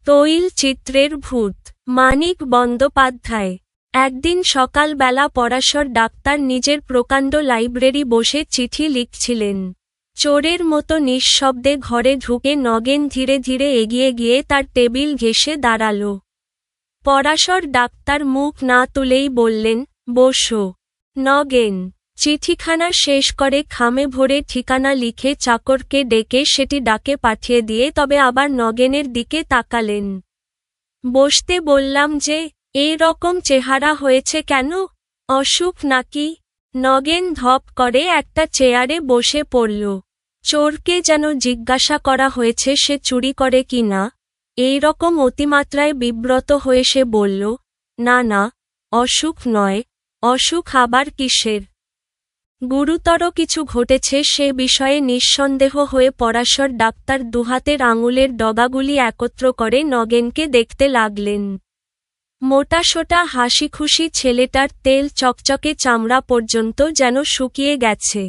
তৈল চিত্রের ভূত। মানিক বন্দ্যোপাধ্যায়। একদিন সকালবেলা পরাশর ডাক্তার নিজের প্রকাণ্ড লাইব্রেরি বসে চিঠি লিখছিলেন। চোরের মতো নিঃশব্দে ঘরে ঢুকে নগেন ধীরে ধীরে এগিয়ে গিয়ে তার টেবিল ঘেঁষে দাঁড়াল। পরাশর ডাক্তার মুখ না তুলেই বললেন, বসো। নগেন চিঠিখানা শেষ করে খামে ভরে ঠিকানা লিখে চাকরকে ডেকে সেটি ডাকে পাঠিয়ে দিয়ে তবে আবার নগেনের দিকে তাকালেন। বসতে বললাম যে, এই রকম চেহারা হয়েছে কেন? অসুখ নাকি? নগেন ধপ করে একটা চেয়ারে বসে পড়ল। চোরকে যেন জিজ্ঞাসা করা হয়েছে সে চুরি করে কি না। এই রকম অতিমাত্রায় বিব্রত হয়ে সে বলল, না না, অসুখ নয়। অসুখ আবার কিসের? গুরুতর কিছু ঘটেছে সে বিষয়ে নিঃসন্দেহ হয়ে পরাশর ডাক্তার দুহাতের আঙুলের ডগাগুলি একত্র করে নগেনকে দেখতে লাগলেন। মোটাসোটা হাসিখুশি ছেলেটার তেল চকচকে চামড়া পর্যন্ত যেন শুকিয়ে গেছে।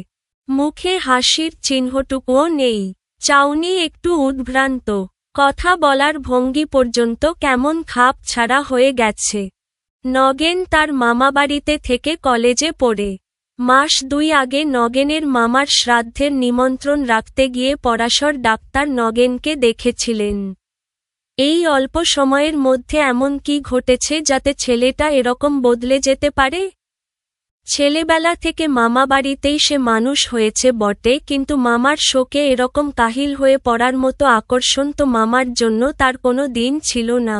মুখে হাসির চিহ্নটুকুও নেই। চাউনি একটু উদ্ভ্রান্ত। কথা বলার ভঙ্গি পর্যন্ত কেমন খাপ ছাড়া হয়ে গেছে। নগেন তার মামাবাড়িতে থেকে কলেজে পড়ে। মাস 2 আগে নগেনের মামার শ্রাদ্ধের নিমন্ত্রণ রাখতে গিয়ে পরাশর ডাক্তার নগেনকে দেখেছিলেন। এই অল্প সময়ের মধ্যে এমন কি ঘটেছে যাতে ছেলেটা এরকম বদলে যেতে পারে? ছেলেবেলা থেকে মামাবাড়িতেই সে মানুষ হয়েছে বটে, কিন্তু মামার শোকে এরকম কাহিল হয়ে পড়ার মতো আকর্ষণ তো মামার জন্য তার কোনো দিন ছিল না।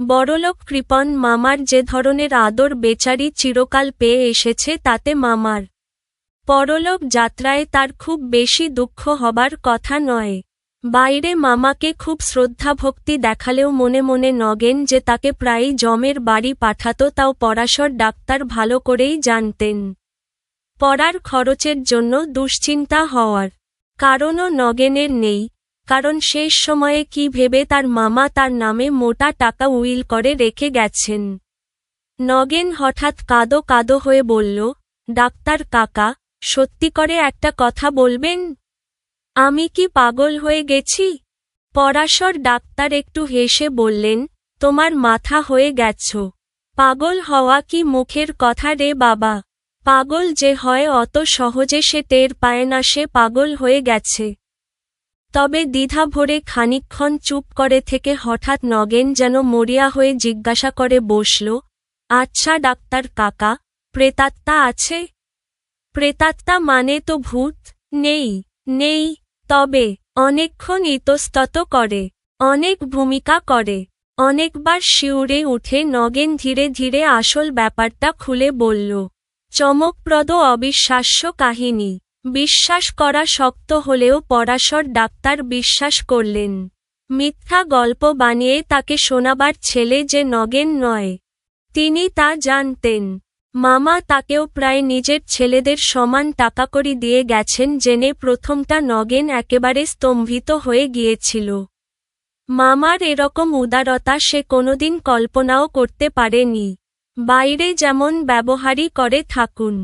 বড়লোক কৃপণ মামার যে ধরনের আদর বেচারি চিরকাল পেয়ে এসেছে তাতে মামার পরলোক যাত্রায় তার খুব বেশি দুঃখ হবার কথা নয়। বাইরে মামাকে খুব শ্রদ্ধাভক্তি দেখালেও মনে মনে নগেন যে তাকে প্রায়ই জমের বাড়ি পাঠাত তাও পরাশর ডাক্তার ভালো করেই জানতেন। পড়ার খরচের জন্য দুশ্চিন্তা হওয়ার কারণও নগেনের নেই, কারণ শেষ সময়ে কি ভেবে তার মামা তার নামে মোটা টাকা উইল করে রেখে গেছেন। নগেন হঠাৎ কাঁদো কাঁদো হয়ে বলল, ডাক্তার কাকা, সত্যি করে একটা কথা বলবেন? আমি কি পাগল হয়ে গেছি? পরাশর ডাক্তার একটু হেসে বললেন, তোমার মাথা হয়ে গেছ। পাগল হওয়া কি মুখের কথা রে বাবা। পাগল যে হয় অত সহজে সে টের পায় না সে পাগল হয়ে গেছে। তবে দ্বিধা ভরে খানিকক্ষণ চুপ করে থেকে হঠাৎ নগেন যেন মরিয়া হয়ে জিজ্ঞাসা করে বসল, আচ্ছা ডাক্তার কাকা, প্রেতাত্মা আছে? প্রেতাত্মা মানে তো ভূত? নেই। নেই, তবে অনেকক্ষণ ইতস্তত করে, অনেক ভূমিকা করে। অনেকবার শিউরে উঠে নগেন ধীরে ধীরে আসল ব্যাপারটা খুলে বলল। চমকপ্রদ অবিশ্বাস্য কাহিনী। বিশ্বাস করা শক্ত হলেও পরাশর ডাক্তার বিশ্বাস করলেন। মিথ্যা গল্প বানিয়ে তাকে শোনাবার ছেলে যে নগেন নয়, তিনি তা জানতেন। মামা তাকেও প্রায় নিজের ছেলেদের সমান টাকাকড়ি দিয়ে গেছেন জেনে প্রথমটা নগেন একেবারে স্তম্ভিত হয়ে গিয়েছিল। মামার এরকম উদারতা সে কোনোদিন কল্পনাও করতে পারেনি। বাইরে যেমন ব্যবহারই করে থাকুন,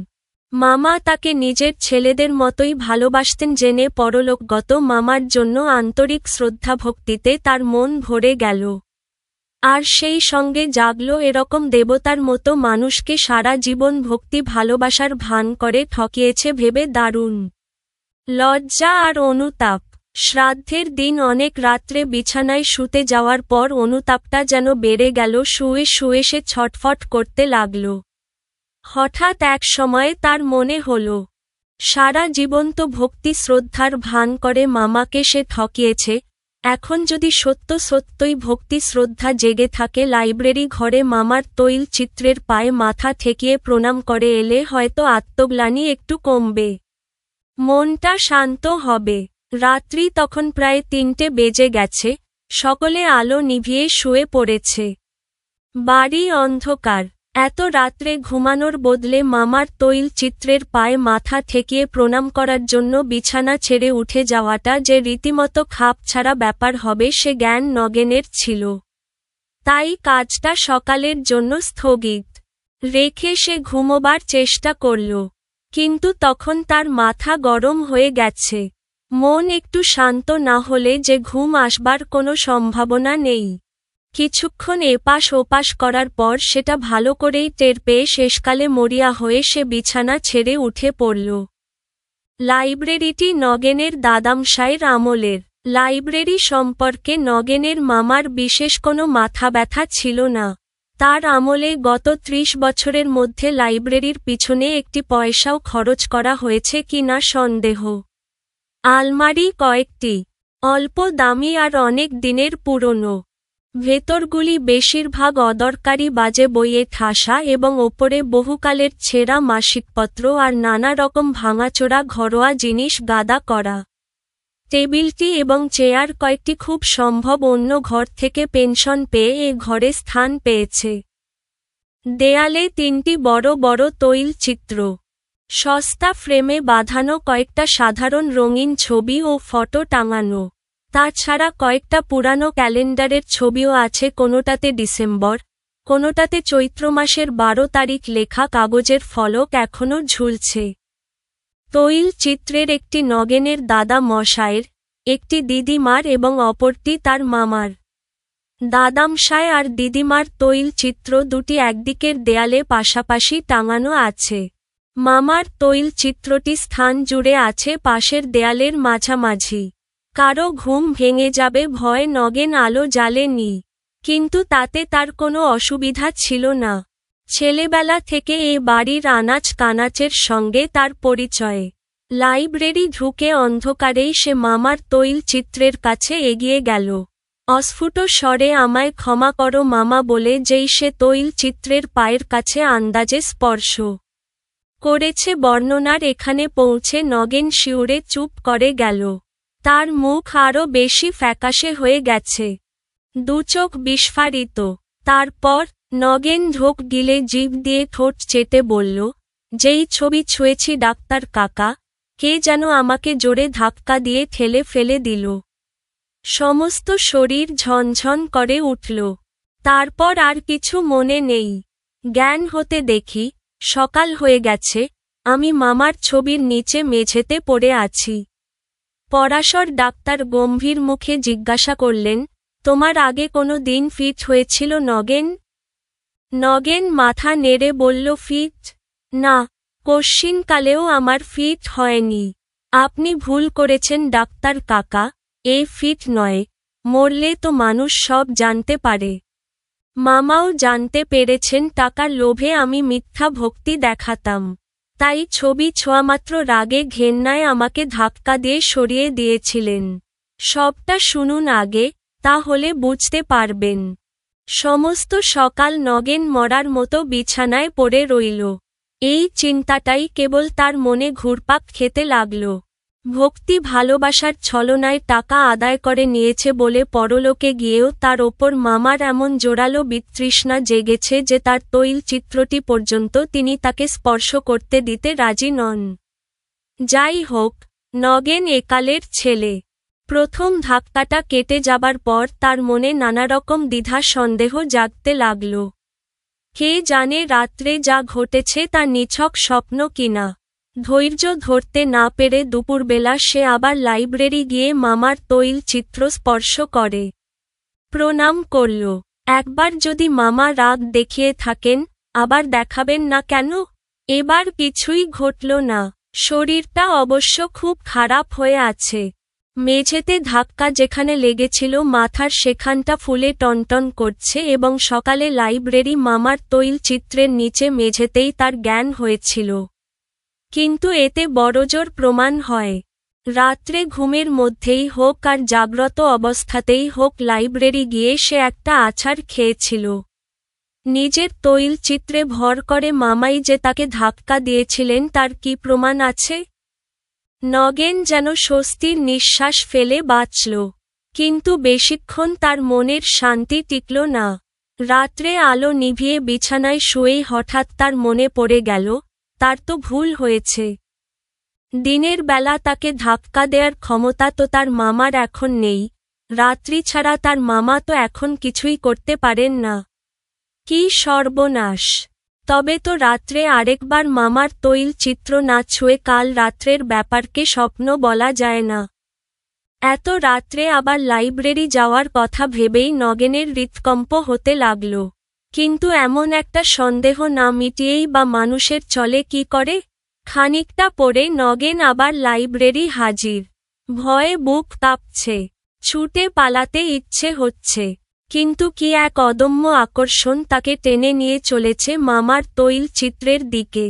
মামা তাকে নিজের ছেলেদের মতোই ভালোবাসতেন জেনে পরলোকগত মামার জন্য আন্তরিক শ্রদ্ধাভক্তিতে তার মন ভরে গেল। আর সেই সঙ্গে জাগল এরকম দেবতার মতো মানুষকে সারা জীবন ভক্তি ভালোবাসার ভান করে ঠকিয়েছে ভেবে দারুণ লজ্জা আর অনুতাপ। শ্রাদ্ধের দিন অনেক রাত্রে বিছানায় শুতে যাওয়ার পর অনুতাপটা যেন বেড়ে গেল। শুয়ে শুয়ে সে ছটফট করতে লাগল। হঠাৎ এক সময়ে তার মনে হল, সারা জীবন তো ভক্তি শ্রদ্ধার ভান করে মামাকে সে ঠকিয়েছে, এখন যদি সত্য সত্যই ভক্তি শ্রদ্ধা জেগে থাকে লাইব্রেরি ঘরে মামার তৈল চিত্রের পায়ে মাথা ঠেকিয়ে প্রণাম করে এলে হয়তো আত্মগ্লানি একটু কমবে, মনটা শান্ত হবে। রাত্রি তখন প্রায় 3টে বেজে গেছে, সকলে আলো নিভিয়ে শুয়ে পড়েছে। বাড়ি অন্ধকার। এত রাত্রে ঘুমানোর বদলে মামার তৈল চিত্রের পায়ে মাথা ঠেকিয়ে প্রণাম করার জন্য বিছানা ছেড়ে উঠে যাওয়াটা যে রীতিমতো খাপ ছাড়া ব্যাপার হবে সে জ্ঞান নগেনের ছিল। তাই কাজটা সকালের জন্য স্থগিত রেখে সে ঘুমোবার চেষ্টা করল, কিন্তু তখন তার মাথা গরম হয়ে গেছে। মন একটু শান্ত না হলে যে ঘুম আসবার কোনো সম্ভাবনা নেই। কিছুক্ষণ এপাশ ওপাশ করার পর সেটা ভালো করেই টের পেয়ে শেষকালে মরিয়া হয়ে সে বিছানা ছেড়ে উঠে পড়ল। লাইব্রেরিটি নগেনের দাদামশাইয়ের আমলের। লাইব্রেরি সম্পর্কে নগেনের মামার বিশেষ কোনো মাথা ব্যথা ছিল না। তার আমলে গত ৩০ বছরের মধ্যে লাইব্রেরির পিছনে একটি পয়সাও খরচ করা হয়েছে কি না সন্দেহ। আলমারি কয়েকটি, অল্প দামি আর অনেক দিনের পুরনো। ভেতরগুলি বেশিরভাগ অদরকারি বাজে বইয়ে ঠাসা এবং ওপরে বহুকালের ছেঁড়া মাসিকপত্র আর নানা রকম ভাঙাচোরা ঘরোয়া জিনিস গাদা করা। টেবিলটি এবং চেয়ার কয়েকটি খুব সম্ভব অন্য ঘর থেকে পেনশন পেয়ে এ ঘরে স্থান পেয়েছে। দেয়ালে ৩টি বড় বড় তৈল চিত্র। সস্তা ফ্রেমে বাঁধানো কয়েকটা সাধারণ রঙিন ছবি ও ফটো টাঙানো। তাছাড়া কয়েকটা পুরানো ক্যালেন্ডারের ছবিও আছে, কোনোটাতে ডিসেম্বর, কোনোটাতে চৈত্র মাসের ১২ তারিখ লেখা কাগজের ফলক এখনও ঝুলছে। তৈল চিত্রের একটি নগেনের দাদা মশায়ের, একটি দিদিমার এবং অপরটি তার মামার। দাদামশায় আর দিদিমার তৈল চিত্র দুটি একদিকের দেয়ালে পাশাপাশি টাঙানো আছে। মামার তৈল চিত্রটি স্থান জুড়ে আছে পাশের দেয়ালের মাঝামাঝি। কারো ঘুম ভেঙে যাবে ভয়ে নগেন আলো জ্বালেনি, কিন্তু তাতে তার কোনো অসুবিধা ছিল না। ছেলেবেলা থেকে এ বাড়ির আনাচ কানাচের সঙ্গে তার পরিচয়। লাইব্রেরি ঢুকে অন্ধকারেই সে মামার তৈল চিত্রের কাছে এগিয়ে গেল। অস্ফুট স্বরে আমায় ক্ষমা করো মামা বলে যেই সে তৈল চিত্রের পায়ের কাছে আন্দাজে স্পর্শ করেছে বর্ণনার এখানে পৌঁছে নগেন শিউরে চুপ করে গেল। তার মুখ আরও বেশি ফ্যাকাশে হয়ে গেছে, দুচোখ বিস্ফারিত। তারপর নগেন ঢোক গিলে জিভ দিয়ে ঠোঁট চেটে বলল, যেই ছবি ছুঁয়েছি ডাক্তার কাকা, কে যেন আমাকে জোরে ধাক্কা দিয়ে ঠেলে ফেলে দিল। সমস্ত শরীর ঝনঝন করে উঠল। তারপর আর কিছু মনে নেই। জ্ঞান হতে দেখি সকাল হয়ে গেছে, আমি মামার ছবির নিচে মেঝেতে পড়ে আছি। পরাশর ডাক্তার গম্ভীর মুখে জিজ্ঞাসা করলেন, তোমার আগে কোনো দিন ফিট হয়েছিল নগেন? নগেন মাথা নেড়ে বলল, ফিট? না, কশ্চিনকালেও আমার ফিট হয়নি। আপনি ভুল করেছেন ডাক্তার কাকা, এ ফিট নয়। মরলে তো মানুষ সব জানতে পারে। মামাও জানতে পেরেছেন টাকার লোভে আমি মিথ্যা ভক্তি দেখাতাম, তাই ছবি ছোঁয়ামাত্র রাগে ঘেন্নায় আমাকে ধাক্কা দিয়ে সরিয়ে দিয়েছিলেন। সবটা শুনুন আগে, তাহলে বুঝতে পারবেন। সমস্ত সকাল নগেন মরার মতো বিছানায় পড়ে রইল। এই চিন্তাটাই কেবল তার মনে ঘুরপাক খেতে লাগল। ভক্তি ভালোবাসার ছলনায় টাকা আদায় করে নিয়েছে বলে পরলোকে গিয়েও তার ওপর মামার এমন জোরালো বিতৃষ্ণা জেগেছে যে তার তৈল চিত্রটি পর্যন্ত তিনি তাকে স্পর্শ করতে দিতে রাজি নন। যাই হোক, নগেন একালের ছেলে। প্রথম ধাক্কাটা কেটে যাবার পর তার মনে নানারকম দ্বিধা সন্দেহ জাগতে লাগল। কে জানে রাত্রে যা ঘটেছে তা নিছক স্বপ্ন কিনা। ধৈর্য ধরতে না পেরে দুপুরবেলা সে আবার লাইব্রেরি গিয়ে মামার তৈল চিত্র স্পর্শ করে প্রণাম করল। একবার যদি মামা রাগ দেখিয়ে থাকেন, আবার দেখাবেন না কেন? এবার কিছুই ঘটল না। শরীরটা অবশ্য খুব খারাপ হয়ে আছে। মেঝেতে ধাক্কা যেখানে লেগেছিল মাথার সেখানটা ফুলে টনটন করছে এবং সকালে লাইব্রেরি মামার তৈল চিত্রের নিচে মেঝেতেই তার জ্ঞান হয়েছিল। কিন্তু এতে বড়জোর প্রমাণ হয়, রাত্রে ঘুমের মধ্যেই হোক আর জাগ্রত অবস্থাতেই হোক লাইব্রেরি গিয়ে সে একটা আছাড় খেয়েছিল। নিজের তৈল চিত্রে ভর করে মামাই যে তাকে ধাক্কা দিয়েছিলেন তার কি প্রমাণ আছে? নগেন যেন স্বস্তির নিঃশ্বাস ফেলে বাঁচল, কিন্তু বেশিক্ষণ তার মনের শান্তি টিকল না। রাত্রে আলো নিভিয়ে বিছানায় শুয়েই হঠাৎ তার মনে পড়ে গেল, তার তো ভুল হয়েছে। দিনের বেলা তাকে ধাক্কা দেওয়ার ক্ষমতা তো তার মামার এখন নেই, রাত্রি ছাড়া তার মামা তো এখন কিছুই করতে পারেন না। কি সর্বনাশ! তবে তো রাত্রে আরেকবার মামার তৈল চিত্র না ছুঁয়ে কাল রাত্রের ব্যাপারকে স্বপ্ন বলা যায় না। এত রাত্রে আবার লাইব্রেরি যাওয়ার কথা ভেবেই নগেনের হৃৎকম্প হতে লাগল। কিন্তু এমন একটা সন্দেহ না মিটিয়েই বা মানুষের চলে কি করে? খানিকটা পরে নগেন আবার লাইব্রেরি হাজির। ভয়ে বুক কাঁপছে, ছুটে পালাতে ইচ্ছে হচ্ছে, কিন্তু কি এক অদম্য আকর্ষণ তাকে টেনে নিয়ে চলেছে মামার তৈল চিত্রের দিকে।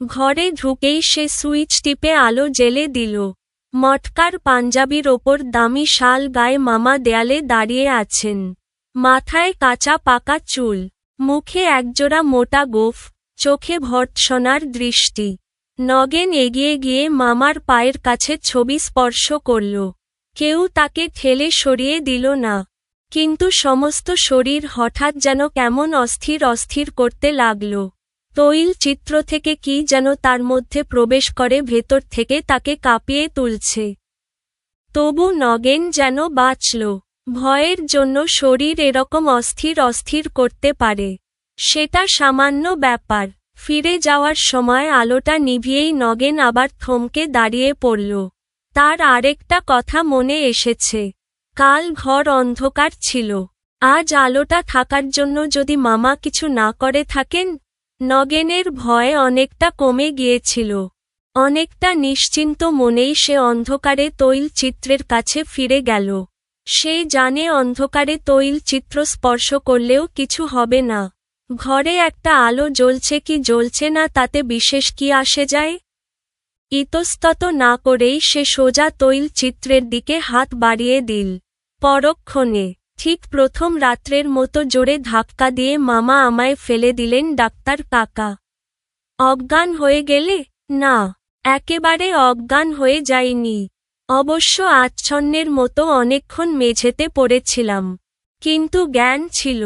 ঘরে ঢুকেই সে সুইচ টিপে আলো জ্বেলে দিল। মটকার পাঞ্জাবির ওপর দামি শাল গায়ে মামা দেয়ালে দাঁড়িয়ে আছেন। মাথায় কাঁচা পাকা চুল, মুখে একজোড়া মোটা গোঁফ, চোখে ভর্ৎসনার দৃষ্টি। নগেন এগিয়ে গিয়ে মামার পায়ের কাছে ছবি স্পর্শ করল। কেউ তাকে ঠেলে সরিয়ে দিল না, কিন্তু সমস্ত শরীর হঠাৎ যেন কেমন অস্থির অস্থির করতে লাগল। তৈল চিত্র থেকে কি যেন তার মধ্যে প্রবেশ করে ভেতর থেকে তাকে কাঁপিয়ে তুলছে। তবু নগেন যেন বাঁচল। ভয়ের জন্য শরীর এরকম অস্থির অস্থির করতে পারে, সেটা সামান্য ব্যাপার। ফিরে যাওয়ার সময় আলোটা নিভিয়েই নগেন আবার থমকে দাঁড়িয়ে পড়ল। তার আরেকটা কথা মনে এসেছে। কাল ঘর অন্ধকার ছিল, আজ আলোটা থাকার জন্য যদি মামা কিছু না করে থাকেন। নগেনের ভয় অনেকটা কমে গিয়েছিল। অনেকটা নিশ্চিন্ত মনেই সে অন্ধকারে তৈল চিত্রের কাছে ফিরে গেল। সে জানে অন্ধকারে তৈল চিত্র স্পর্শ করলেও কিছু হবে না। ঘরে একটা আলো জ্বলছে কি জ্বলছে না তাতে বিশেষ কি আসে যায়। ইতস্তত না করেই সে সোজা তৈল চিত্রের দিকে হাত বাড়িয়ে দিল। পরক্ষণে, ঠিক প্রথম রাত্রের মতো জোরে ধাক্কা দিয়ে মামা আমায় ফেলে দিলেন ডাক্তার কাকা। অজ্ঞান হয়ে গেলে? না, একেবারে অজ্ঞান হয়ে যাইনি। অবশ্য আচ্ছন্নের মতো অনেকক্ষণ মেঝেতে পড়েছিলাম, কিন্তু জ্ঞান ছিল।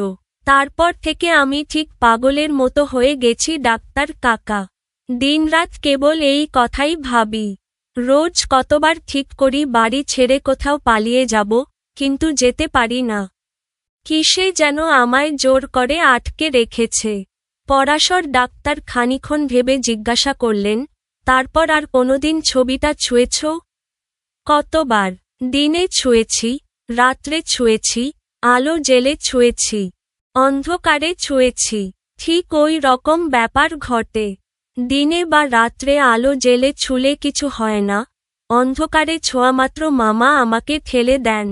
তারপর থেকে আমি ঠিক পাগলের মতো হয়ে গেছি ডাক্তার কাকা। দিনরাত কেবল এই কথাই ভাবি। রোজ কতবার ঠিক করি বাড়ি ছেড়ে কোথাও পালিয়ে যাব, কিন্তু যেতে পারি না। কিসে যেন আমায় জোর করে আটকে রেখেছে। পরাশর ডাক্তার খানিকক্ষণ ভেবে জিজ্ঞাসা করলেন, তারপর আর কোনোদিন ছবিটা ছুঁয়েছ? কতবার? দিনে ছুঁয়েছি, রাত্রে ছুঁয়েছি, আলো জেলে ছুঁয়েছি, অন্ধকারে ছুঁয়েছি। ঠিক ওই রকম ব্যাপার ঘটে। দিনে বা রাত্রে আলো জেলে ছুলে কিছু হয় না, অন্ধকারে ছোঁয়ামাত্র মামা আমাকে ঠেলে দেন।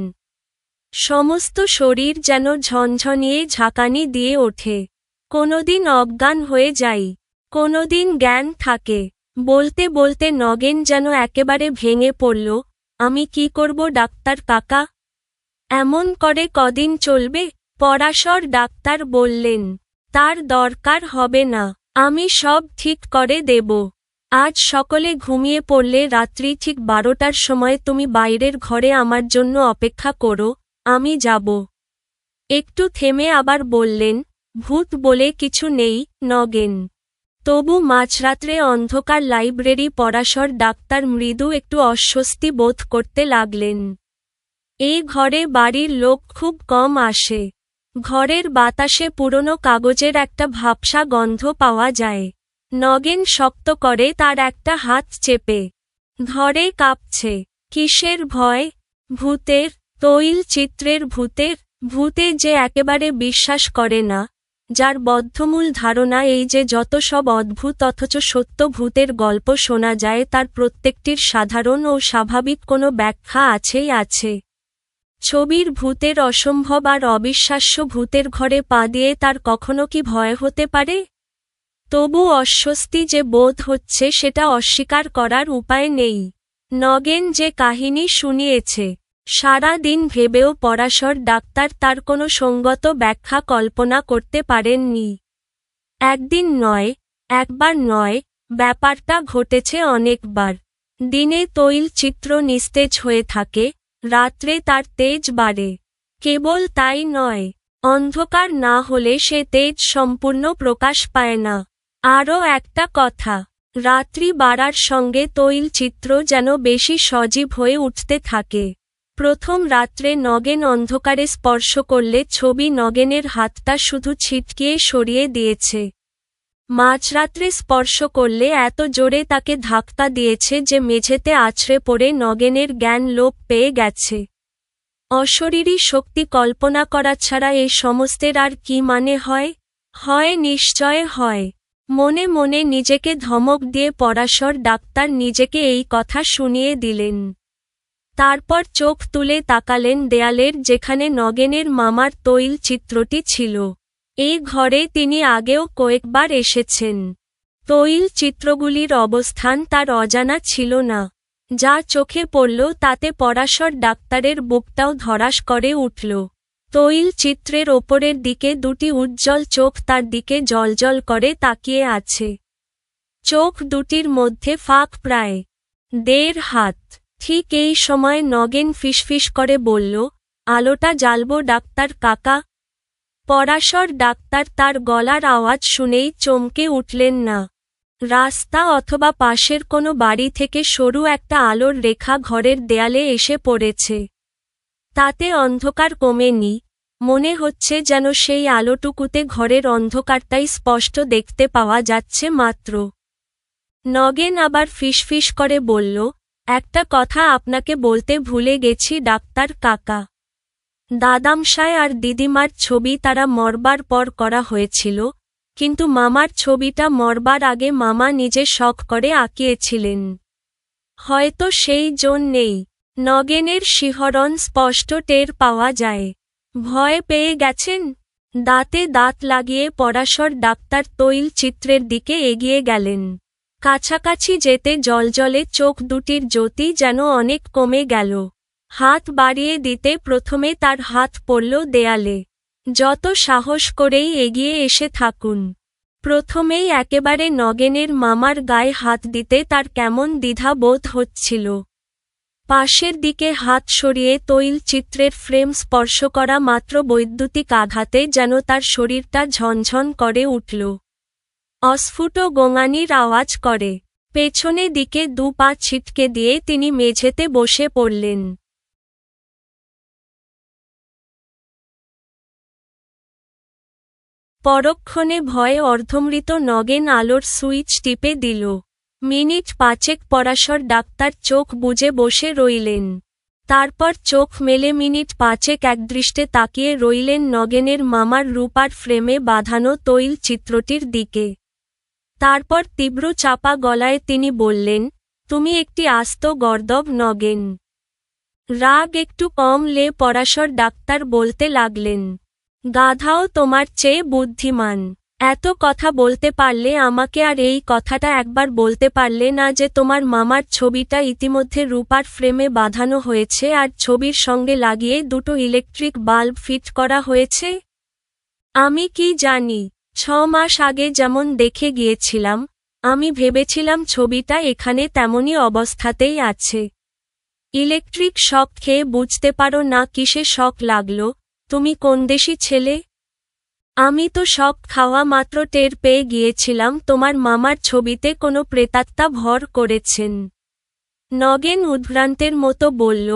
সমস্ত শরীর যেন ঝনঝনিয়ে ঝাঁকানি দিয়ে ওঠে। কোনোদিন অজ্ঞান হয়ে যাই, কোনোদিন জ্ঞান থাকে। বলতে বলতে নগেন যেন একেবারে ভেঙে পড়ল। আমি কি করব ডাক্তার কাকা? এমন করে কদিন চলবে? পরাশর ডাক্তার বললেন, তার দরকার হবে না, আমি সব ঠিক করে দেব। আজ সকলে ঘুমিয়ে পড়লে রাত্রি ঠিক 12টার সময় তুমি বাইরের ঘরে আমার জন্য অপেক্ষা করো, আমি যাব। একটু থেমে আবার বললেন, ভূত বলে কিছু নেই নগেন। তবু মাঝরাত্রে অন্ধকার লাইব্রেরি পরাশর ডাক্তার মৃদু একটু অস্বস্তি বোধ করতে লাগলেন। এই ঘরে বাড়ির লোক খুব কম আসে। ঘরের বাতাসে পুরনো কাগজের একটা ভাবসা গন্ধ পাওয়া যায়। নগেন শক্ত করে তার একটা হাত চেপে ধরে কাঁপছে। কিসের ভয়? ভূতের। তৈল চিত্রের ভূতের। ভূতে যে একেবারে বিশ্বাস করে না, যার বদ্ধমূল ধারণা এই যে যত সব অদ্ভুত অথচ সত্য ভূতের গল্প শোনা যায় তার প্রত্যেকটির সাধারণ ও স্বাভাবিক কোনো ব্যাখ্যা আছেই আছে। ছবির ভূতের অসম্ভব আর অবিশ্বাস্য ভূতের ঘরে পা দিয়ে তার কখনো কি ভয় হতে পারে? তবু অস্বস্তি যে বোধ হচ্ছে সেটা অস্বীকার করার উপায় নেই। নগেন যে কাহিনী শুনিয়েছে, সারা দিন ভেবেও পরাশর ডাক্তার তার কোনো সঙ্গত ব্যাখ্যা কল্পনা করতে পারেননি। একদিন নয়, একবার নয়, ব্যাপারটা ঘটেছে অনেকবার। দিনে তৈল চিত্র নিস্তেজ হয়ে থাকে, রাত্রে তার তেজ বাড়ে। কেবল তাই নয়, অন্ধকার না হলে সে তেজ সম্পূর্ণ প্রকাশ পায় না। আরও একটা কথা, রাত্রি বাড়ার সঙ্গে তৈল চিত্র যেন বেশি সজীব হয়ে উঠতে থাকে। প্রথম রাত্রে নগেন অন্ধকারে স্পর্শ করলে ছবি নগেনের হাতটা শুধু ছিটকিয়ে সরিয়ে দিয়েছে। মাঝরাত্রে স্পর্শ করলে এত জোরে তাকে ধাক্কা দিয়েছে যে মেঝেতে আছড়ে পড়ে নগেনের জ্ঞান লোপ পেয়ে গেছে। অশরীরী শক্তি কল্পনা করা ছাড়া এই সমস্তের আর কি মানে হয়? হয়, নিশ্চয় হয়। মনে মনে নিজেকে ধমক দিয়ে পরাশর ডাক্তার নিজেকে এই কথা শুনিয়ে দিলেন। তারপর চোখ তুলে তাকালেন দেয়ালের যেখানে নগেনের মামার তৈল চিত্রটি ছিল। এই ঘরে তিনি আগেও কয়েকবার এসেছেন। তৈল চিত্রগুলির অবস্থান তার অজানা ছিল না। যা চোখে পড়ল তাতে পরাশর ডাক্তারের বুকটাও ধড়াস করে উঠল। তৈল চিত্রের ওপরের দিকে দুটি উজ্জ্বল চোখ তার দিকে জ্বলজ্বল করে তাকিয়ে আছে। চোখ দুটির মধ্যে ফাঁক প্রায় 1.5 হাত। ঠিক এই সময় নগেন ফিসফিস করে বলল, আলোটা জ্বালবো ডাক্তার কাকা? পরাশর ডাক্তার তার গলার আওয়াজ শুনেই চমকে উঠলেন না। রাস্তা অথবা পাশের কোনো বাড়ি থেকে সরু একটা আলোর রেখা ঘরের দেয়ালে এসে পড়েছে। তাতে অন্ধকার কমেনি, মনে হচ্ছে যেন সেই আলোটুকুতে ঘরের অন্ধকারটাই স্পষ্ট দেখতে পাওয়া যাচ্ছে মাত্র। নগেন আবার ফিসফিস করে বলল, একটা কথা আপনাকে বলতে ভুলে গেছি ডাক্তার কাকা। দাদামশাই আর দিদিমার ছবি তারা মরবার পর করা হয়েছিল, কিন্তু মামার ছবিটা মরবার আগে মামা নিজে শখ করে আঁকিয়েছিলেন। হয়তো সেই জন্যেই নগেনের শিহরণ স্পষ্ট টের পাওয়া যায়। ভয় পেয়ে গেছেন? দাঁতে দাঁত লাগিয়ে পরাশর ডাক্তার তৈল চিত্রের দিকে এগিয়ে গেলেন। কাছাকাছি যেতে জ্বলজ্বলে চোখ দুটির জ্যোতি যেন অনেক কমে গেল। হাত বাড়িয়ে দিতে প্রথমে তার হাত পড়ল দেয়ালে। যত সাহস করেই এগিয়ে এসে থাকুন। প্রথমেই একেবারে নগেনের মামার গায়ে হাত দিতে তার কেমন দ্বিধা বোধ হচ্ছিল। পাশের দিকে হাত সরিয়ে তৈল চিত্রের ফ্রেম স্পর্শ করা মাত্র বৈদ্যুতিক আঘাতে যেন তার শরীরটা ঝনঝন করে উঠল। অস্ফুট গোঙানির আওয়াজ করে। পেছনে দিকে 2 পা ছিটকে দিয়ে তিনি মেঝেতে বসে পড়লেন। পরক্ষণে ভয়ে অর্ধমৃত নগেন আলোর সুইচ টিপে দিল। মিনিট 5 পরাশর ডাক্তার চোখ বুজে বসে রইলেন। তারপর চোখ মেলে মিনিট 5 একদৃষ্টে তাকিয়ে রইলেন নগেনের মামার রূপার ফ্রেমে বাঁধানো তৈল চিত্রটির দিকে। তারপর তীব্র চাপা গলায় তিনি বললেন, তুমি একটি আস্ত গর্দভ নগেন। রাগ একটু কমলে পরাশর ডাক্তার বলতে লাগলেন, গাধাও তোমার চেয়ে বুদ্ধিমান। এত কথা বলতে পারলে আমাকে আর এই কথাটা একবার বলতে পারলে না যে তোমার মামার ছবিটা ইতিমধ্যে রূপার ফ্রেমে বাঁধানো হয়েছে আর ছবির সঙ্গে লাগিয়ে 2টো ইলেকট্রিক বাল্ব ফিট করা হয়েছে? আমি কি জানি? 6 মাস আগে যেমন দেখে গিয়েছিলাম, আমি ভেবেছিলাম ছবিটা এখানে তেমনই অবস্থাতেই আছে। ইলেকট্রিক শক খেয়ে বুঝতে পারো না কিসে শক লাগলো? তুমি কোনদেশি ছেলে? আমি তো শক খাওয়া মাত্র টের পেয়ে গিয়েছিলাম তোমার মামার ছবিতে কোনো প্রেতাত্মা ভর করেছেন। নগেন উদ্ভ্রান্তের মতো বলল,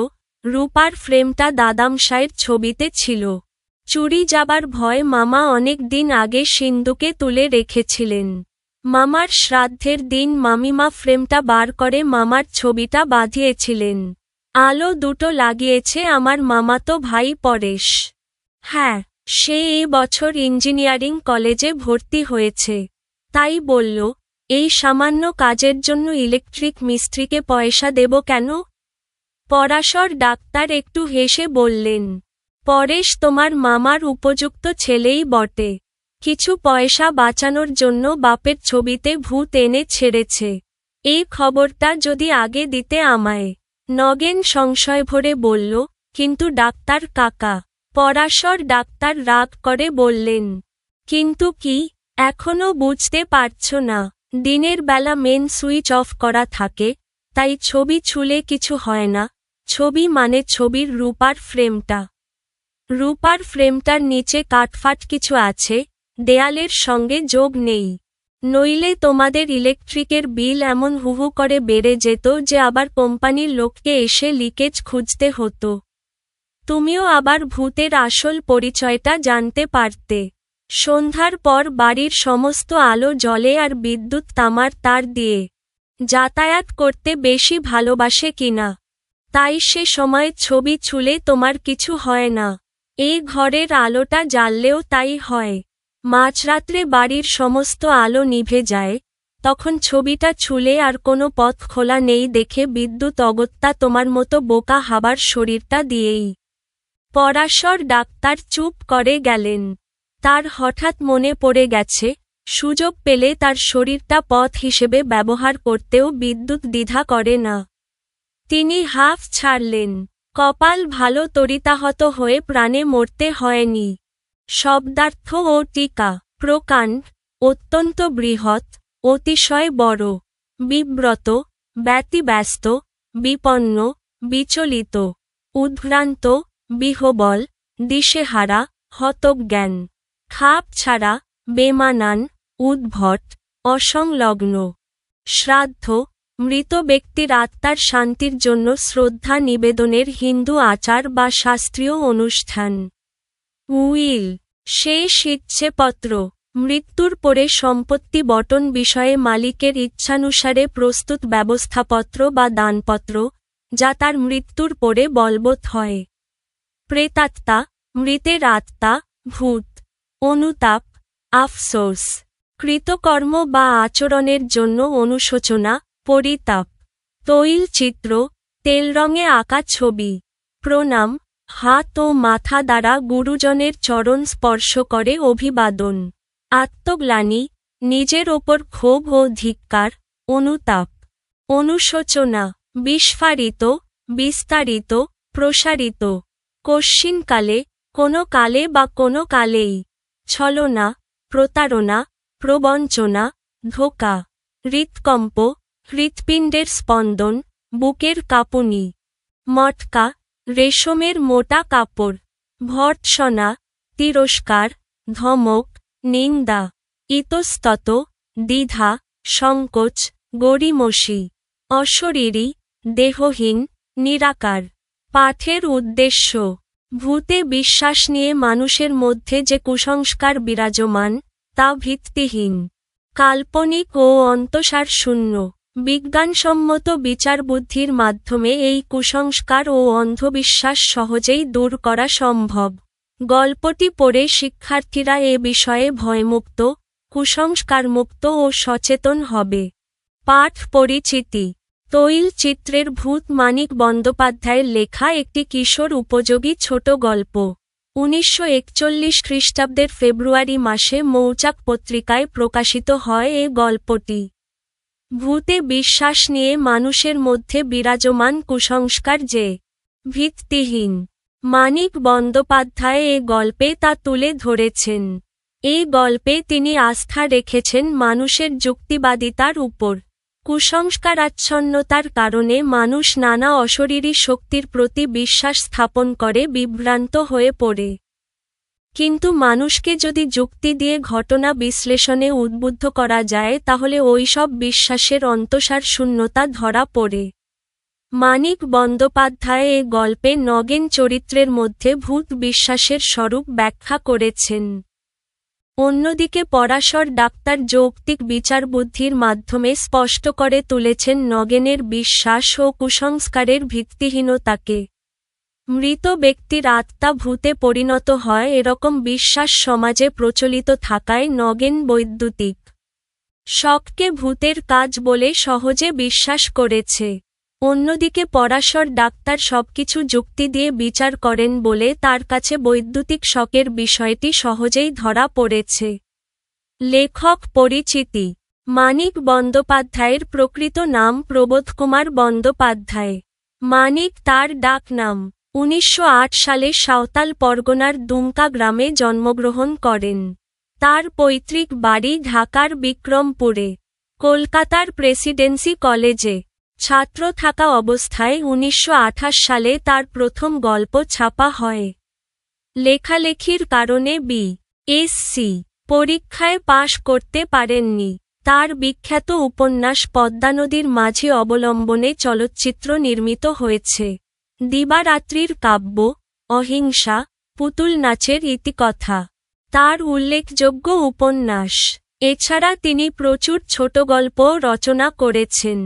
রূপার ফ্রেমটা দাদামশাইয়ের ছবিতে ছিল। চুরি যাবার ভয় মামা অনেক দিন আগে সিন্ধুকে তুলে রেখেছিলেন। মামার শ্রাদ্ধের দিন মামিমা ফ্রেমটা বার করে মামার ছবিটা বাঁধিয়েছিলেন। আলো 2টো লাগিয়েছে আমার মামাতো ভাই পরেশ। হ্যাঁ, সে এই বছর ইঞ্জিনিয়ারিং কলেজে ভর্তি হয়েছে। তাই বলল, এই সামান্য কাজের জন্য ইলেকট্রিক মিস্ত্রিকে পয়সা দেব কেন? পরাশর ডাক্তার একটু হেসে বললেন, পরেশ তোমার মামার উপযুক্ত ছেলেই বটে। কিছু পয়সা বাঁচানোর জন্য বাপের ছবিতে ভূত এনে ছেড়েছে। এই খবরটা যদি আগে দিতে আমায়। নগেন সংশয় ভরে বলল, কিন্তু ডাক্তার কাকা। পরাশর ডাক্তার রাগ করে বললেন, কিন্তু কি? এখনো বুঝতে পারছো না? দিনের বেলা মেন সুইচ অফ করা থাকে, তাই ছবি ছুলে কিছু হয় না। ছবি মানে ছবির রূপার ফ্রেমটা। রূপার ফ্রেমটার নিচে কাটফাট কিছু আছে, দেয়ালের সঙ্গে যোগ নেই। নইলে তোমাদের ইলেকট্রিকের বিল এমন হুহু করে বেড়ে যেত যে আবার কোম্পানির লোককে এসে লিকেজ খুঁজতে হতো। তুমিও আবার ভূতের আসল পরিচয়টা জানতে পারতে। সন্ধ্যার পর বাড়ির সমস্ত আলো জ্বলে আর বিদ্যুৎ তামার তার দিয়ে যাতায়াত করতে বেশি ভালোবাসে কিনা। তাই সে সময় ছবি ছুলে তোমার কিছু হয় না। এই ঘরের আলোটা জ্বাললেও তাই হয়। মাঝরাত্রে বাড়ির সমস্ত আলো নিভে যায়, তখন ছবিটা ছুলে আর কোনো পথ খোলা নেই দেখে বিদ্যুৎ অগত্যা তোমার মতো বোকা হাবার শরীরটা দিয়েই। পরাশর ডাক্তার চুপ করে গেলেন। তার হঠাৎ মনে পড়ে গেছে, সুযোগ পেলে তার শরীরটা পথ হিসেবে ব্যবহার করতেও বিদ্যুৎ দ্বিধা করে না। তিনি হাঁফ ছাড়লেন। কপাল ভালো, তরিতাহত হয়ে প্রাণে মরতে হয়নি। শব্দার্থ ও টিকা। প্রকাণ্ড, অত্যন্ত বৃহৎ, অতিশয় বড়। বিব্রত, ব্যতিব্যস্ত, বিপন্ন, বিচলিত, উদ্ভ্রান্ত, বিহ্বল, দিশেহারা, হতজ্ঞান, খাপ ছাড়া, বেমানান, উদ্ভট, অসংলগ্ন। শ্রাদ্ধ, মৃত ব্যক্তির আত্মার শান্তির জন্য শ্রদ্ধা নিবেদনের হিন্দু আচার বা শাস্ত্রীয় অনুষ্ঠান। উইল, শেষ ইচ্ছেপত্র, মৃত্যুর পরে সম্পত্তি বণ্টন বিষয়ে মালিকের ইচ্ছানুসারে প্রস্তুত ব্যবস্থাপত্র বা দানপত্র, যা তার মৃত্যুর পরে বলবৎ হয়। প্রেতাত্মা, মৃতের আত্মা, ভূত। অনুতাপ, আফসোস, কৃতকর্ম বা আচরণের জন্য অনুশোচনা, পরিতাপ। তৈলচিত্র, তেল রঙে আঁকা ছবি। প্রণাম, হাত ও মাথা দ্বারা গুরুজনের চরণ স্পর্শ করে অভিবাদন। আত্মগ্লানি, নিজের ওপর ক্ষোভ ও ধিক্কার, অনুতাপ। অনুশোচনা, বিস্ফারিত, বিস্তারিত, প্রসারিত। কশ্চিনকালে, কোনো কালে বা কোনো কালেই। ছলনা, প্রতারণা, প্রবঞ্চনা, ধোঁকা। হৃৎকম্প, হৃৎপিণ্ডের স্পন্দন, বুকের কাঁপুনি। মটকা, রেশমের মোটা কাপড়। ভর্ৎসনা, তিরস্কার, ধমক, নিন্দা। ইতস্তত, দ্বিধা, সংকোচ, গড়িমসি। অশরীরী, দেহহীন, নিরাকার। পাঠের উদ্দেশ্য। ভূতে বিশ্বাস নিয়ে মানুষের মধ্যে যে কুসংস্কার বিরাজমান, তা ভিত্তিহীন, কাল্পনিক ও অন্তঃসার শূন্য। বিজ্ঞানসম্মত বিচারবুদ্ধির মাধ্যমে এই কুসংস্কার ও অন্ধবিশ্বাস সহজেই দূর করা সম্ভব। গল্পটি পড়ে শিক্ষার্থীরা এ বিষয়ে ভয়মুক্ত, কুসংস্কারমুক্ত ও সচেতন হবে। পাঠ পরিচিতি। তৈলচিত্রের ভূত মানিক বন্দ্যোপাধ্যায়ের লেখা একটি কিশোর উপযোগী ছোট গল্প। 1941 খ্রিস্টাব্দের ফেব্রুয়ারি মাসে মৌচাক পত্রিকায় প্রকাশিত হয় এ গল্পটি। ভূতে বিশ্বাস নিয়ে মানুষের মধ্যে বিরাজমান কুসংস্কার যে ভিত্তিহীন, মানিক বন্দ্যোপাধ্যায় এ গল্পে তা তুলে ধরেছেন। এই গল্পে তিনি আস্থা রেখেছেন মানুষের যুক্তিবাদিতার উপর। কুসংস্কারাচ্ছন্নতার কারণে মানুষ নানা অশরীরী শক্তির প্রতি বিশ্বাস স্থাপন করে বিভ্রান্ত হয়ে পড়ে। কিন্তু মানুষকে যদি যুক্তি দিয়ে ঘটনা বিশ্লেষণে উদ্বুদ্ধ করা যায় তাহলে ওইসব বিশ্বাসের অন্তঃসার শূন্যতা ধরা পড়ে। মানিক বন্দ্যোপাধ্যায় এ গল্পে নগেন চরিত্রের মধ্যে ভূত বিশ্বাসের স্বরূপ ব্যাখ্যা করেছেন। অন্যদিকে পরাশর ডাক্তার যৌক্তিক বিচারবুদ্ধির মাধ্যমে স্পষ্ট করে তুলেছেন নগেনের বিশ্বাস ও কুসংস্কারের ভিত্তিহীনতাকে। মৃত ব্যক্তির আত্মা ভূতে পরিণত হয় এরকম বিশ্বাস সমাজে প্রচলিত থাকায় নগেন বৈদ্যুতিক শককে ভূতের কাজ বলে সহজে বিশ্বাস করেছে। অন্যদিকে পরাশর ডাক্তার সবকিছু যুক্তি দিয়ে বিচার করেন বলে তার কাছে বৈদ্যুতিক শকের বিষয়টি সহজেই ধরা পড়েছে। লেখক পরিচিতি। মানিক বন্দ্যোপাধ্যায়ের প্রকৃত নাম প্রবোধকুমার বন্দ্যোপাধ্যায়। মানিক তার ডাক নাম। 1908 সালে সাঁওতাল পরগনার দুমকা গ্রামে জন্মগ্রহণ করেন। তার পৈতৃক বাড়ি ঢাকার বিক্রমপুরে। কলকাতার প্রেসিডেন্সি কলেজে ছাত্র থাকা অবস্থায় 1928 সালে তার প্রথম গল্প ছাপা হয়। লেখালেখির কারণে বি.এসসি পরীক্ষায় পাশ করতে পারেননি। তার বিখ্যাত উপন্যাস পদ্মানদীর মাঝি অবলম্বনে চলচ্চিত্র নির্মিত হয়েছে। দিবারাত্রির কাব্য, অহিংসা, পুতুল নাচের ইতিকথা। তার উল্লেখযোগ্য উপন্যাস। এছাড়া তিনি প্রচুর ছোটগল্প রচনা করেছেন।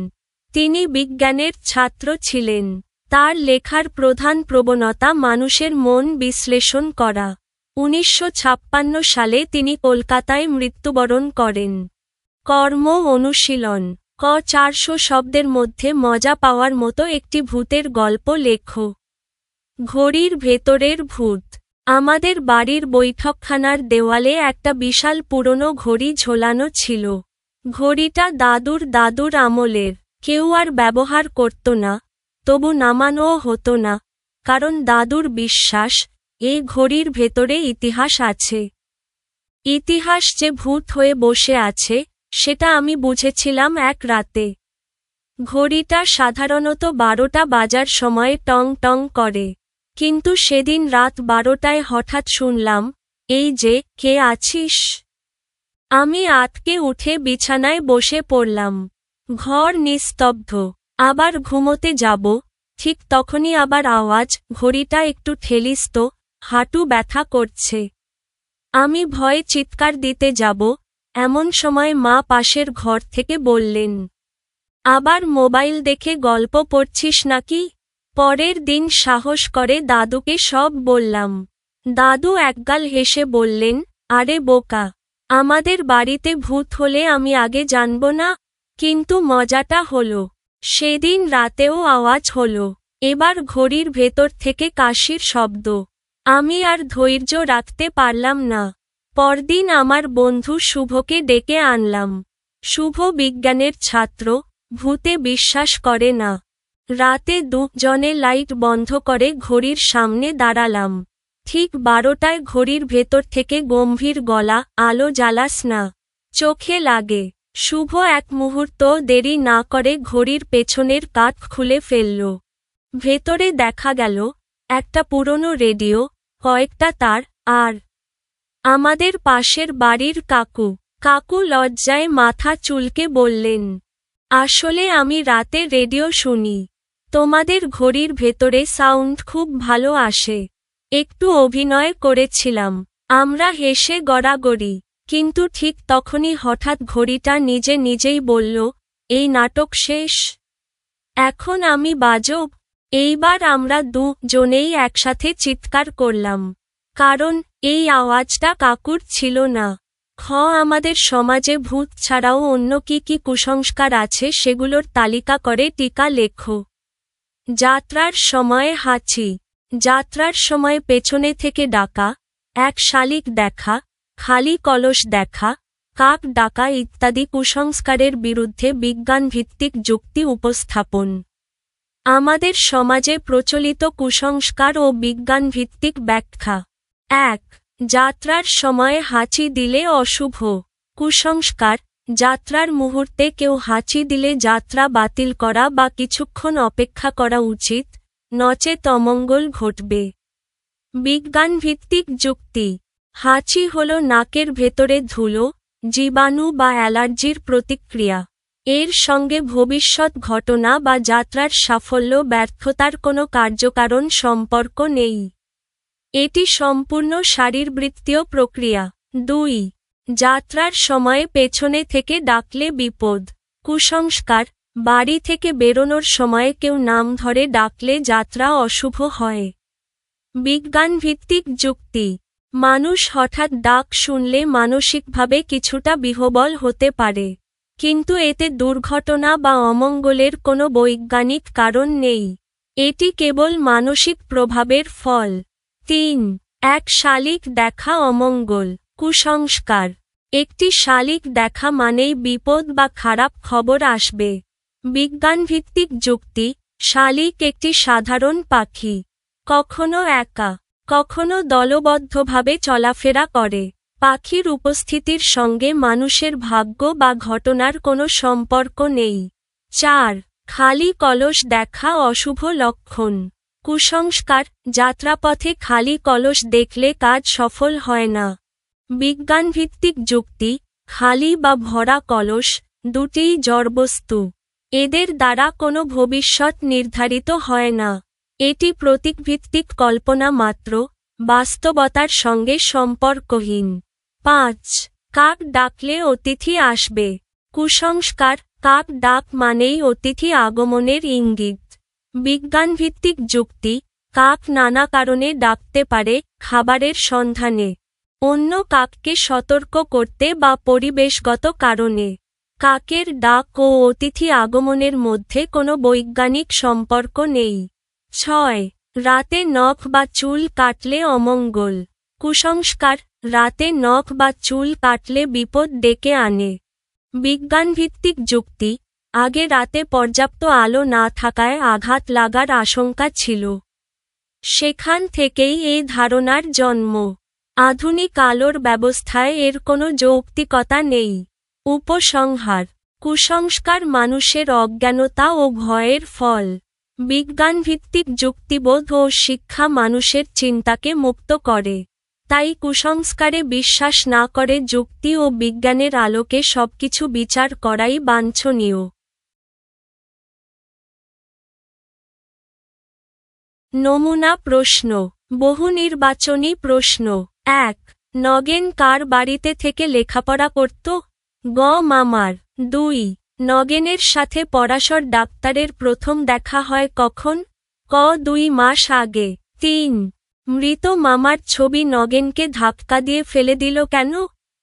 তিনি বিজ্ঞানের ছাত্র ছিলেন। তার লেখার প্রধান প্রবণতা মানুষের মন বিশ্লেষণ করা। 1956 সালে তিনি কলকাতায় মৃত্যুবরণ করেন। কর্ম অনুশীলন। 400 শব্দের মধ্যে মজা পাওয়ার মতো একটি ভূতের গল্প লেখো। ঘড়ির ভেতরের ভূত। আমাদের বাড়ির বৈঠকখানার দেওয়ালে একটা বিশাল পুরনো ঘড়ি ঝোলানো ছিল। ঘড়িটা দাদুর আমলের। কেউ আর ব্যবহার করত না, তবু নামানোও হতো না, কারণ দাদুর বিশ্বাস এই ঘড়ির ভেতরে ইতিহাস আছে। ইতিহাস যে ভূত হয়ে বসে আছে সেটা আমি বুঝেছিলাম এক রাতে। ঘড়িটা সাধারণত 12টা বাজার সময় টং টং করে, কিন্তু সেদিন রাত 12টায় হঠাৎ শুনলাম, এই যে, কে আছিস? আমি আঁতকে উঠে বিছানায় বসে পড়লাম। ঘর নিস্তব্ধ। আবার ঘুমোতে যাব, ঠিক তখনই আবার আওয়াজ, ঘড়িটা একটু ঠেলিস তো, হাঁটু ব্যথা করছে। আমি ভয়ে চিৎকার দিতে যাব, এমন সময় মা পাশের ঘর থেকে বললেন, আবার মোবাইল দেখে গল্প পড়ছিস নাকি? পরের দিন সাহস করে দাদুকে সব বললাম। দাদু একগাল হেসে বললেন, আরে বোকা, আমাদের বাড়িতে ভূত হলে আমি আগে জানব না? কিন্তু মজাটা হলো, সেদিন রাতেও আওয়াজ হলো। এবার ঘড়ির ভেতর থেকে কাশির শব্দ। আমি আর ধৈর্য রাখতে পারলাম না। পরদিন আমার বন্ধু শুভকে ডেকে আনলাম। শুভ বিজ্ঞানের ছাত্র, ভূতে বিশ্বাস করে না। রাতে দুজনে লাইট বন্ধ করে ঘড়ির সামনে দাঁড়ালাম। ঠিক 12টায় ঘড়ির ভেতর থেকে গম্ভীর গলা, আলো জ্বালাস না, চোখে লাগে। শুভ এক মুহূর্ত দেরি না করে ঘড়ির পেছনের কাঠ খুলে ফেলল। ভেতরে দেখা গেল একটা পুরনো রেডিও, কয়েকটা তার, আর আমাদের পাশের বাড়ির কাকু লজ্জায় মাথা চুলকে বললেন, আসলে আমি রাতে রেডিও শুনি। তোমাদের ঘড়ির ভেতরে সাউন্ড খুব ভালো আসে। একটু অভিনয় করেছিলাম। আমরা হেসে গড়াগড়ি। কিন্তু ঠিক তখনই হঠাৎ ঘড়িটা নিজেই বলল, এই নাটক শেষ। এখন আমি বাজব। এইবার আমরা দুজনেই একসাথে চিৎকার করলাম। কারণ এই আওয়াজটা কাকুর ছিল না। আমাদের সমাজে ভূত ছাড়াও অন্য কি কি কুসংস্কার আছে সেগুলোর তালিকা করে টিকা লেখো। যাত্রার সময়ে হাঁচি। যাত্রার সময় পেছনে থেকে ডাকা, এক শালিক দেখা, খালি কলস দেখা, কাক ডাকা ইত্যাদি কুসংস্কারের বিরুদ্ধে বিজ্ঞানভিত্তিক যুক্তি উপস্থাপন। আমাদের সমাজে প্রচলিত কুসংস্কার ও বিজ্ঞানভিত্তিক ব্যাখ্যা। 1. যাত্রার সময়ে হাঁচি দিলে অশুভ। কুসংস্কার, যাত্রার মুহূর্তে কেউ হাঁচি দিলে যাত্রা বাতিল করা বা কিছুক্ষণ অপেক্ষা করা উচিত, নচেত অমঙ্গল ঘটবে। বিজ্ঞানভিত্তিক যুক্তি। হাঁচি হল নাকের ভেতরে ধুলো, জীবাণু বা অ্যালার্জির প্রতিক্রিয়া। এর সঙ্গে ভবিষ্যৎ ঘটনা বা যাত্রার সাফল্য ব্যর্থতার কোনো কার্যকারণ সম্পর্ক নেই। এটি সম্পূর্ণ শারীরবৃত্তীয় প্রক্রিয়া। 2. যাত্রার সময়ে পেছনে থেকে ডাকলে বিপদ। কুসংস্কার, বাড়ি থেকে বেরোনোর সময়ে কেউ নাম ধরে ডাকলে যাত্রা অশুভ হয়। বিজ্ঞানভিত্তিক যুক্তি। মানুষ হঠাৎ ডাক শুনলে মানসিকভাবে কিছুটা বিহ্বল হতে পারে, কিন্তু এতে দুর্ঘটনা বা অমঙ্গলের কোনো বৈজ্ঞানিক কারণ নেই। এটি কেবল মানসিক প্রভাবের ফল। 3. এক শালিক দেখা অমঙ্গল। কুসংস্কার, একটি শালিক দেখা মানেই বিপদ বা খারাপ খবর আসবে। বিজ্ঞানভিত্তিক যুক্তি, শালিক একটি সাধারণ পাখি। কখনো একা, কখনো দলবদ্ধভাবে চলাফেরা করে। পাখির উপস্থিতির সঙ্গে মানুষের ভাগ্য বা ঘটনার কোনো সম্পর্ক নেই। 4. খালি কলস দেখা অশুভ লক্ষণ। কুসংস্কার, যাত্রাপথে খালি কলস দেখলে কাজ সফল হয় না। বিজ্ঞানভিত্তিক যুক্তি, খালি বা ভরা কলস, দুটিই জড়বস্তু। এদের দ্বারা কোনো ভবিষ্যৎ নির্ধারিত হয় না। এটি প্রতীকভিত্তিক কল্পনা মাত্র, বাস্তবতার সঙ্গে সম্পর্কহীন। 5. কাক ডাকলে অতিথি আসবে। কুসংস্কার, কাক ডাক মানেই অতিথি আগমনের ইঙ্গিত। বিজ্ঞানভিত্তিক যুক্তি, কাক নানা কারণে ডাকতে পারে, খাবারের সন্ধানে, অন্য কাককে সতর্ক করতে বা পরিবেশগত কারণে। কাকের ডাক ও অতিথি আগমনের মধ্যে কোনো বৈজ্ঞানিক সম্পর্ক নেই। 6. রাতে নখ বা চুল কাটলে অমঙ্গল। কুসংস্কার, রাতে নখ বা চুল কাটলে বিপদ ডেকে আনে। বিজ্ঞানভিত্তিক যুক্তি, আগে রাতে পর্যাপ্ত আলো না থাকায় আঘাত লাগার আশঙ্কা ছিল। সেখান থেকেই এই ধারণার জন্ম। আধুনিক আলোর ব্যবস্থায় এর কোনো যৌক্তিকতা নেই। উপসংহার: কুসংস্কার মানুষের অজ্ঞানতা ও ভয়ের ফল। বিজ্ঞানভিত্তিক যুক্তিবোধ ও শিক্ষা মানুষের চিন্তাকে মুক্ত করে। তাই কুসংস্কারে বিশ্বাস না করে যুক্তি ও বিজ্ঞানের আলোকে সবকিছু বিচার করাই বাঞ্ছনীয়। নমুনা প্রশ্ন, বহুনির্বাচনী প্রশ্ন। 1. নগেন কার বাড়িতে থেকে লেখাপড়া করত? গ. মামার। 2. নগেনের সাথে পরাশর ডাক্তারের প্রথম দেখা হয় কখন? ক. 2 মাস আগে। 3. মৃত মামার ছবি নগেনকে ধাক্কা দিয়ে ফেলে দিল কেন?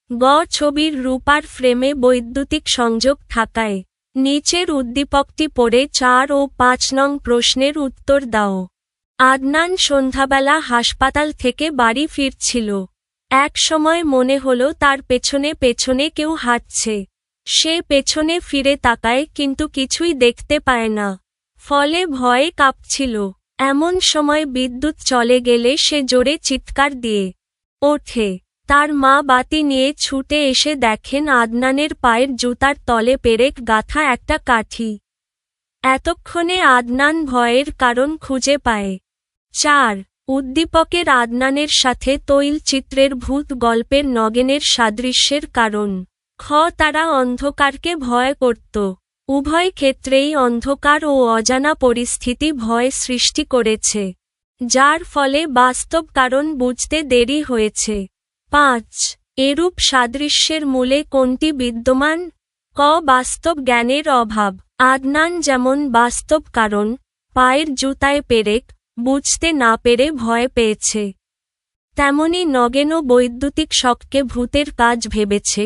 গ. ছবির রূপার ফ্রেমে বৈদ্যুতিক সংযোগ থাকায়। নিচের উদ্দীপকটি পড়ে 4 ও 5 নং প্রশ্নের উত্তর দাও। আদনান সন্ধ্যাবেলা হাসপাতাল থেকে বাড়ি ফিরছিল। এক সময় মনে হলো তার পেছনে পেছনে কেউ হাঁটছে। সে পেছনে ফিরে তাকায় কিন্তু কিছুই দেখতে পায় না। ফলে ভয়ে কাঁপছিল। এমন সময় বিদ্যুৎ চলে গেলে সে জোরে চিৎকার দিয়ে ওঠে। তার মা বাতি নিয়ে ছুটে এসে দেখেন আদনানের পায়ের জুতার তলে পেরেক গাঁথা একটা কাঠি। এতক্ষণে আদনান ভয়ের কারণ খুঁজে পায়। 4. উদ্দীপকের আদনানের সাথে তৈলচিত্রের ভূত গল্পের নগেনের সাদৃশ্যের কারণ। খ. তারা অন্ধকারকে ভয় করত। উভয় ক্ষেত্রেই অন্ধকার ও অজানা পরিস্থিতি ভয় সৃষ্টি করেছে, যার ফলে বাস্তব কারণ বুঝতে দেরি হয়েছে। 5. এরূপ সাদৃশ্যের মূলে কোনটি বিদ্যমান? ক. বাস্তব জ্ঞানের অভাব। আদনান যেমন বাস্তব কারণ, পায়ের জুতায় পেরেক, বুঝতে না পেরে ভয় পেয়েছে, তেমনি নগেনও বৈদ্যুতিক শককে ভূতের কাজ ভেবেছে।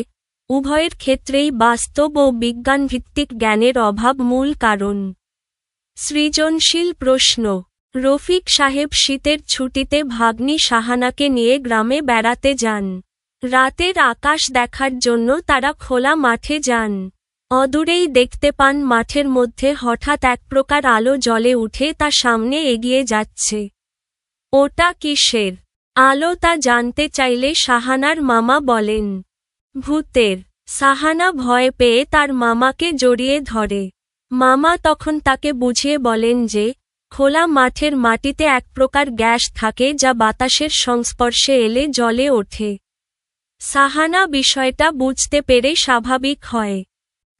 উভয়ের ক্ষেত্রেই বাস্তব ও বিজ্ঞানভিত্তিক জ্ঞানের অভাব মূল কারণ। সৃজনশীল প্রশ্ন। রফিক সাহেব শীতের ছুটিতে ভাগ্নি সাহানাকে নিয়ে গ্রামে বেড়াতে যান। রাতের আকাশ দেখার জন্য তারা খোলা মাঠে যান। অদূরেই দেখতে পান মাঠের মধ্যে হঠাৎ এক প্রকার আলো জ্বলে উঠে তা সামনে এগিয়ে যাচ্ছে। ওটা কিসের আলো তা জানতে চাইলে সাহানার মামা বলেন, ভূতের। সাহানা ভয় পেয়ে তার মামাকে জড়িয়ে ধরে। মামা তখন তাকে বুঝিয়ে বলেন যে, খোলা মাঠের মাটিতে এক প্রকার গ্যাস থাকে যা বাতাসের সংস্পর্শে এলে জ্বলে ওঠে। সাহানা বিষয়টা বুঝতে পেরে স্বাভাবিক হয়।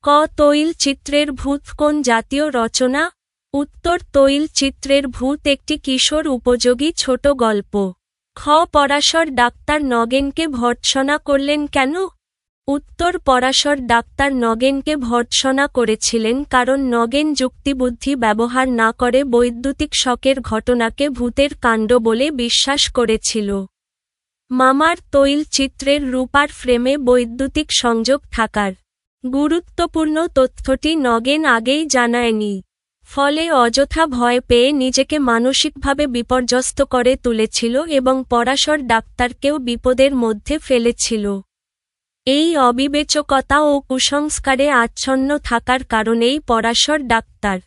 ক. তৈলচিত্রের ভূত কোন জাতীয় রচনা? উত্তর. তৈলচিত্রের ভূত একটি কিশোর উপযোগী ছোট গল্প। খ. পরাশর ডাক্তার নগেনকে ভর্ৎসনা করলেন কেন? উত্তর. পরাশর ডাক্তার নগেনকে ভর্ৎসনা করেছিলেন কারণ নগেন যুক্তিবুদ্ধি ব্যবহার না করে বৈদ্যুতিক শকের ঘটনাকে ভূতের কাণ্ড বলে বিশ্বাস করেছিল। মামার তৈলচিত্রের রূপার ফ্রেমে বৈদ্যুতিক সংযোগ থাকার গুরুত্বপূর্ণ তথ্যটি নগেন আগেই জানায়নি। ফলে অযথা ভয় পেয়ে নিজেকে মানসিকভাবে বিপর্যস্ত করে তুলেছিল এবং পরাশর ডাক্তারকেও বিপদের মধ্যে ফেলেছিল। এই অবিবেচকতা ও কুসংস্কারে আচ্ছন্ন থাকার কারণেই পরাশর ডাক্তার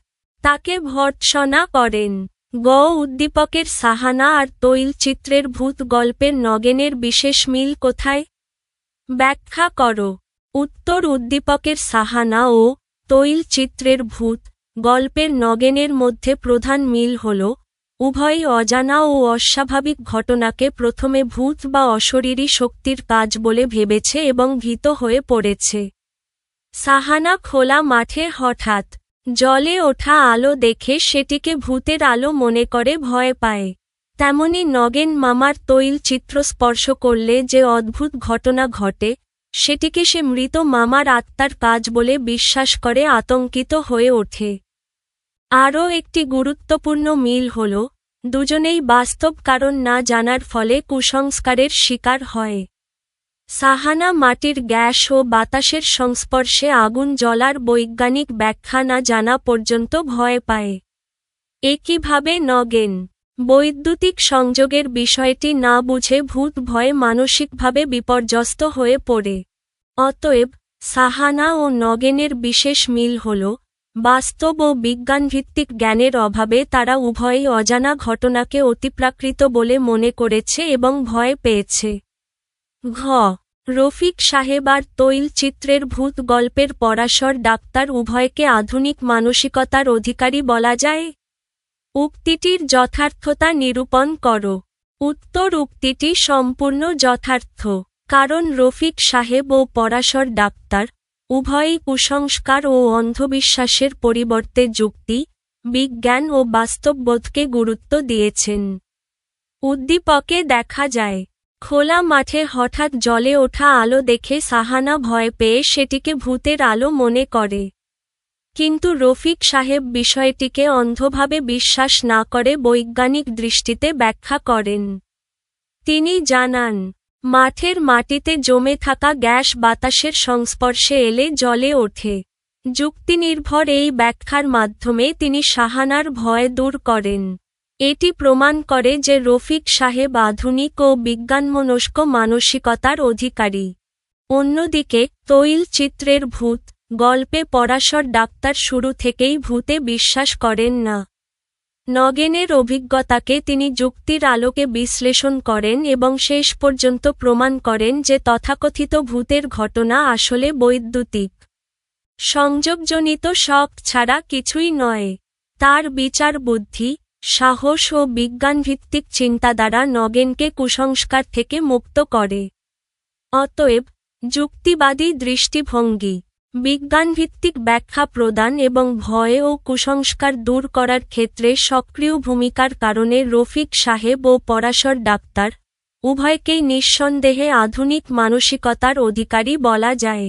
তাকে ভর্ৎসনা করেন। গ. উদ্দীপকের সাহানা আর তৈলচিত্রের ভূত গল্পের নগেনের বিশেষ মিল কোথায়? ব্যাখ্যা করো। উত্তর. উদ্দীপকের সাহানা ও তৈলচিত্রের ভূত গল্পের নগেনের মধ্যে প্রধান মিল হল, উভয়ই অজানা ও অস্বাভাবিক ঘটনাকে প্রথমে ভূত বা অশরীরী শক্তির কাজ বলে ভেবেছে এবং ভীত হয়ে পড়েছে। সাহানা খোলা মাঠে হঠাৎ জ্বলে ওঠা আলো দেখে সেটিকে ভূতের আলো মনে করে ভয় পায়। তেমনি নগেন মামার তৈল চিত্র স্পর্শ করলে যে অদ্ভুত ঘটনা ঘটে সেটিকে সে মৃত মামার আত্মার কাজ বলে বিশ্বাস করে আতঙ্কিত হয়ে ওঠে। আরও একটি গুরুত্বপূর্ণ মিল হল দুজনেই বাস্তব কারণ না জানার ফলে কুসংস্কারের শিকার হয়। সাহানা মাটির গ্যাস ও বাতাসের সংস্পর্শে আগুন জ্বলার বৈজ্ঞানিক ব্যাখ্যা না জানা পর্যন্ত ভয় পায়। একইভাবে নগেন বৈদ্যুতিক সংযোগের বিষয়টি না বুঝে ভূত ভয়ে মানসিকভাবে বিপর্যস্ত হয়ে পড়ে। অতএব সাহানা ও নগেনের বিশেষ মিল হল বাস্তব ও বিজ্ঞানভিত্তিক জ্ঞানের অভাবে তারা উভয়েই অজানা ঘটনাকে অতিপ্রাকৃত বলে মনে করেছে এবং ভয় পেয়েছে। ঘ. রফিক সাহেব আর তৈল চিত্রের ভূত গল্পের পরাশর ডাক্তার উভয়কে আধুনিক মানসিকতার অধিকারী বলা যায়? উক্তিটির যথার্থতা নিরূপণ করো। উত্তর: উক্তিটি সম্পূর্ণ যথার্থ। কারণ রফিক সাহেব ও পরাশর ডাক্তার উভয়ই কুসংস্কার ও অন্ধবিশ্বাসের পরিবর্তে যুক্তি, বিজ্ঞান ও বাস্তববোধকে গুরুত্ব দিয়েছেন। উদ্দীপকে দেখা যায়, খোলা মাঠে হঠাৎ জ্বলে ওঠা আলো দেখে সাহানা ভয় পেয়ে সেটিকে ভূতের আলো মনে করে। কিন্তু রফিক সাহেব বিষয়টিকে অন্ধভাবে বিশ্বাস না করে বৈজ্ঞানিক দৃষ্টিতে ব্যাখ্যা করেন। তিনি জানান, মাঠের মাটিতে জমে থাকা গ্যাস বাতাসের সংস্পর্শে এলে জ্বলে ওঠে। যুক্তিনির্ভর এই ব্যাখ্যার মাধ্যমে তিনি সাহানার ভয় দূর করেন। এটি প্রমাণ করে যে রফিক সাহেব আধুনিক ও বিজ্ঞানমনস্ক মানসিকতার অধিকারী। অন্যদিকে তৈল চিত্রের ভূত গল্পে পরাশর ডাক্তার শুরু থেকেই ভূতে বিশ্বাস করেন না। নগেনের অভিজ্ঞতাকে তিনি যুক্তির আলোকে বিশ্লেষণ করেন এবং শেষ পর্যন্ত প্রমাণ করেন যে তথাকথিত ভূতের ঘটনা আসলে বৈদ্যুতিক সংযোগজনিত শক ছাড়া কিছুই নয়। তার বিচার বুদ্ধি, সাহস ও বিজ্ঞানভিত্তিক চিন্তা দ্বারা নগেনকে কুসংস্কার থেকে মুক্ত করে। অতএব যুক্তিবাদী দৃষ্টিভঙ্গি, বিজ্ঞানভিত্তিক ব্যাখ্যা প্রদান এবং ভয় ও কুসংস্কার দূর করার ক্ষেত্রে সক্রিয় ভূমিকার কারণে রফিক সাহেব ও পরাশর ডাক্তার উভয়কেই নিঃসন্দেহে আধুনিক মানসিকতার অধিকারী বলা যায়।